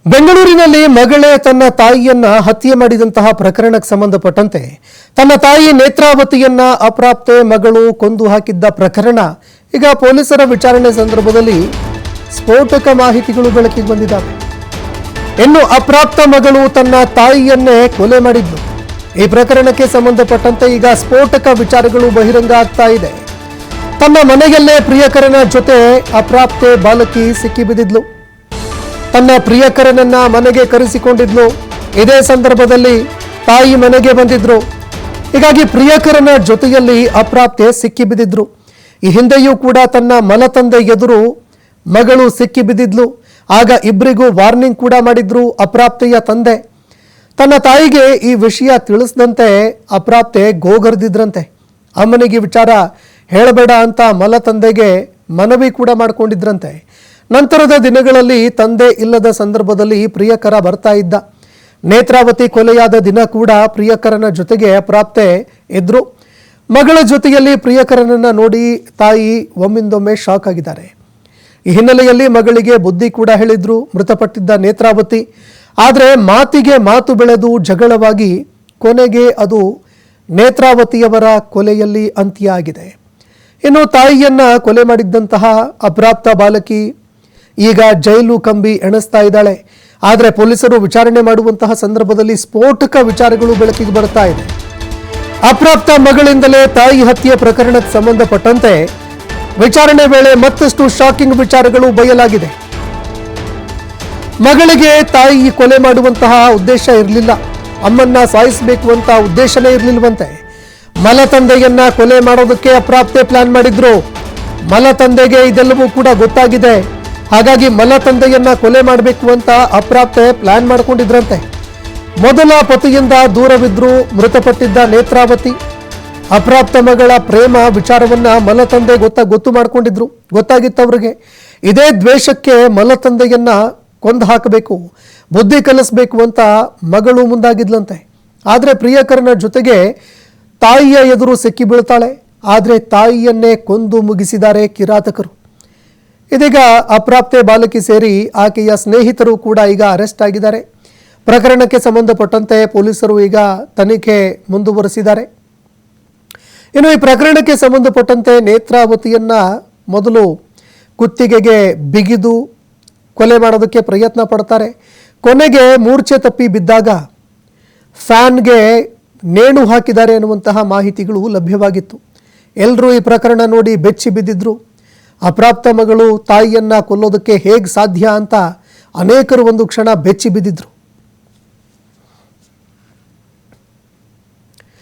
ಬೆಂಗಳೂರಿನಲ್ಲಿ ಮಗಳೇ ತನ್ನ ತಾಯಿಯನ್ನ ಹತ್ಯೆ ಮಾಡಿದಂತಹ ಪ್ರಕರಣಕ್ಕೆ ಸಂಬಂಧಪಟ್ಟಂತೆ ತನ್ನ ತಾಯಿ ನೇತ್ರಾವತಿಯನ್ನ ಅಪ್ರಾಪ್ತೆ ಮಗಳು ಕೊಂದು ಹಾಕಿದ್ದ ಪ್ರಕರಣ ಈಗ ಪೊಲೀಸರ ವಿಚಾರಣೆ ಸಂದರ್ಭದಲ್ಲಿ ಸ್ಫೋಟಕ ಮಾಹಿತಿಗಳು ಬೆಳಕಿಗೆ ಬಂದಿದ್ದಾವೆ. ಇನ್ನು ಅಪ್ರಾಪ್ತ ಮಗಳು ತನ್ನ ತಾಯಿಯನ್ನೇ ಕೊಲೆ ಮಾಡಿದ್ಲು. ಈ ಪ್ರಕರಣಕ್ಕೆ ಸಂಬಂಧಪಟ್ಟಂತೆ ಈಗ ಸ್ಫೋಟಕ ವಿಚಾರಗಳು ಬಹಿರಂಗ ಆಗ್ತಾ ಇದೆ. ತನ್ನ ಮನೆಯಲ್ಲೇ ಪ್ರಿಯಕರನ ಜೊತೆ ಅಪ್ರಾಪ್ತೆ ಬಾಲಕಿ ಸಿಕ್ಕಿಬಿದ್ದಿದ್ಲು. ತನ್ನ ಪ್ರಿಯಕರನನ್ನ ಮನೆಗೆ ಕರೆಸಿಕೊಂಡಿದ್ಲು. ಇದೇ ಸಂದರ್ಭದಲ್ಲಿ ತಾಯಿ ಮನೆಗೆ ಬಂದಿದ್ರು. ಹೀಗಾಗಿ ಪ್ರಿಯಕರನ ಜೊತೆಯಲ್ಲಿ ಅಪ್ರಾಪ್ತೆ ಸಿಕ್ಕಿಬಿದ್ದಿದ್ರು. ಈ ಹಿಂದೆಯೂ ಕೂಡ ತನ್ನ ಮಲತಂದೆ ಎದುರು ಮಗಳು ಸಿಕ್ಕಿಬಿದ್ದಿದ್ಲು. ಆಗ ಇಬ್ಬರಿಗೂ ವಾರ್ನಿಂಗ್ ಕೂಡ ಮಾಡಿದ್ರು ಅಪ್ರಾಪ್ತೆಯ ತಂದೆ. ತನ್ನ ತಾಯಿಗೆ ಈ ವಿಷಯ ತಿಳಿಸದಂತೆ ಅಪ್ರಾಪ್ತೆ ಗೋಗರ್ದಿದ್ರಂತೆ. ಅಮ್ಮನಿಗೆ ವಿಚಾರ ಹೇಳಬೇಡ ಅಂತ ಮಲತಂದೆಗೆ ಮನವಿ ಕೂಡ ಮಾಡಿಕೊಂಡಿದ್ರಂತೆ. ನಂತರದ ದಿನಗಳಲ್ಲಿ ತಂದೆ ಇಲ್ಲದ ಸಂದರ್ಭದಲ್ಲಿ ಪ್ರಿಯಕರ ಬರ್ತಾ ಇದ್ದ. ನೇತ್ರಾವತಿ ಕೊಲೆಯಾದ ದಿನ ಕೂಡ ಪ್ರಿಯಕರನ ಜೊತೆಗೆ ಅಪ್ರಾಪ್ತೆ ಇದ್ರು. ಮಗಳ ಜೊತೆಯಲ್ಲಿ ಪ್ರಿಯಕರನನ್ನ ನೋಡಿ ತಾಯಿ ಒಮ್ಮಿಂದೊಮ್ಮೆ ಶಾಕ್ ಆಗಿದ್ದಾರೆ. ಈ ಹಿನ್ನೆಲೆಯಲ್ಲಿ ಮಗಳಿಗೆ ಬುದ್ಧಿ ಕೂಡ ಹೇಳಿದ್ರು ಮೃತಪಟ್ಟಿದ್ದ ನೇತ್ರಾವತಿ. ಆದರೆ ಮಾತಿಗೆ ಮಾತು ಬೆಳೆದು ಜಗಳವಾಗಿ ಕೊನೆಗೆ ಅದು ನೇತ್ರಾವತಿಯವರ ಕೊಲೆಯಲ್ಲಿ ಅಂತ್ಯ ಆಗಿದೆ. ಇನ್ನು ತಾಯಿಯನ್ನ ಕೊಲೆ ಮಾಡಿದ್ದಂತಹ ಅಪ್ರಾಪ್ತ ಬಾಲಕಿ ಈಗ ಜೈಲು ಕಂಬಿ ಎಣಿಸ್ತಾ ಇದ್ದಾಳೆ. ಆದರೆ ಪೊಲೀಸರು ವಿಚಾರಣೆ ಮಾಡುವಂತಹ ಸಂದರ್ಭದಲ್ಲಿ ಸ್ಫೋಟಕ ವಿಚಾರಗಳು ಬೆಳಕಿಗೆ ಬರ್ತಾ ಇದೆ. ಅಪ್ರಾಪ್ತ ಮಗಳಿಂದಲೇ ತಾಯಿ ಹತ್ಯೆ ಪ್ರಕರಣಕ್ಕೆ ಸಂಬಂಧಪಟ್ಟಂತೆ ವಿಚಾರಣೆ ವೇಳೆ ಮತ್ತಷ್ಟು ಶಾಕಿಂಗ್ ವಿಚಾರಗಳು ಬಯಲಾಗಿದೆ. ಮಗಳಿಗೆ ತಾಯಿ ಕೊಲೆ ಮಾಡುವಂತಹ ಉದ್ದೇಶ ಇರಲಿಲ್ಲ. ಅಮ್ಮನ್ನ ಸಾಯಿಸಬೇಕು ಅಂತ ಉದ್ದೇಶನೇ ಇರಲಿಲ್ವಂತೆ. ಮಲತಂದೆಯನ್ನ ಕೊಲೆ ಮಾಡೋದಕ್ಕೆ ಅಪ್ರಾಪ್ತೆ ಪ್ಲಾನ್ ಮಾಡಿದ್ರು. ಮಲತಂದೆಗೆ ಇದೆಲ್ಲವೂ ಕೂಡ ಗೊತ್ತಾಗಿದೆ. ಹಾಗಾಗಿ ಮಲತಂದೆಯನ್ನ ಕೊಲೆ ಮಾಡಬೇಕು ಅಂತ ಅಪ್ರಾಪ್ತೆ ಪ್ಲಾನ್ ಮಾಡ್ಕೊಂಡಿದ್ರಂತೆ. ಮೊದಲ ಪತಿಯಿಂದ ದೂರವಿದ್ರು ಮೃತಪಟ್ಟಿದ್ದ ನೇತ್ರಾವತಿ. ಅಪ್ರಾಪ್ತ ಮಗಳ ಪ್ರೇಮ ವಿಚಾರವನ್ನ ಮಲತಂದೆ ಗೊತ್ತು ಮಾಡ್ಕೊಂಡಿದ್ರು. ಗೊತ್ತಾಗಿತ್ತವ್ರಿಗೆ. ಇದೇ ದ್ವೇಷಕ್ಕೆ ಮಲತಂದೆಯನ್ನ ಕೊಂದು ಹಾಕಬೇಕು, ಬುದ್ಧಿ ಕಲಿಸ್ಬೇಕು ಅಂತ ಮಗಳು ಮುಂದಾಗಿದ್ಲಂತೆ. ಆದರೆ ಪ್ರಿಯಕರನ ಜೊತೆಗೆ ತಾಯಿಯ ಎದುರು ಸಿಕ್ಕಿ ಬೀಳ್ತಾಳೆ. ಆದರೆ ತಾಯಿಯನ್ನೇ ಕೊಂದು ಮುಗಿಸಿದ್ದಾರೆ ಕಿರಾತಕರು. ಇದೀಗ ಅಪ್ರಾಪ್ತೆ ಬಾಲಕಿ ಸೇರಿ ಆಕೆಯ ಸ್ನೇಹಿತರು ಕೂಡ ಈಗ ಅರೆಸ್ಟ್ ಆಗಿದ್ದಾರೆ. ಪ್ರಕರಣಕ್ಕೆ ಸಂಬಂಧಪಟ್ಟಂತೆ ಪೊಲೀಸರು ಈಗ ತನಿಖೆ ಮುಂದುವರೆಸಿದ್ದಾರೆ. ಇನ್ನು ಈ ಪ್ರಕರಣಕ್ಕೆ ಸಂಬಂಧಪಟ್ಟಂತೆ ನೇತ್ರಾವತಿಯನ್ನ ಮೊದಲು ಕುತ್ತಿಗೆಗೆ ಬಿಗಿದು ಕೊಲೆ ಮಾಡೋದಕ್ಕೆ ಪ್ರಯತ್ನ ಪಡ್ತಾರೆ. ಕೊನೆಗೆ ಮೂರ್ಛೆ ತಪ್ಪಿ ಬಿದ್ದಾಗ ಫ್ಯಾನ್ಗೆ ನೇಣು ಹಾಕಿದ್ದಾರೆ ಎನ್ನುವಂತಹ ಮಾಹಿತಿಗಳು ಲಭ್ಯವಾಗಿತ್ತು. ಎಲ್ಲರೂ ಈ ಪ್ರಕರಣ ನೋಡಿ ಬೆಚ್ಚಿ ಬಿದ್ದಿದ್ರು. ಅಪ್ರಾಪ್ತ ಮಗಳು ತಾಯಿಯನ್ನ ಕೊಲ್ಲೋದಕ್ಕೆ ಹೇಗೆ ಸಾಧ್ಯ ಅಂತ ಅನೇಕರು ಒಂದು ಕ್ಷಣ ಬೆಚ್ಚಿ ಬಿದ್ದಿದ್ರು.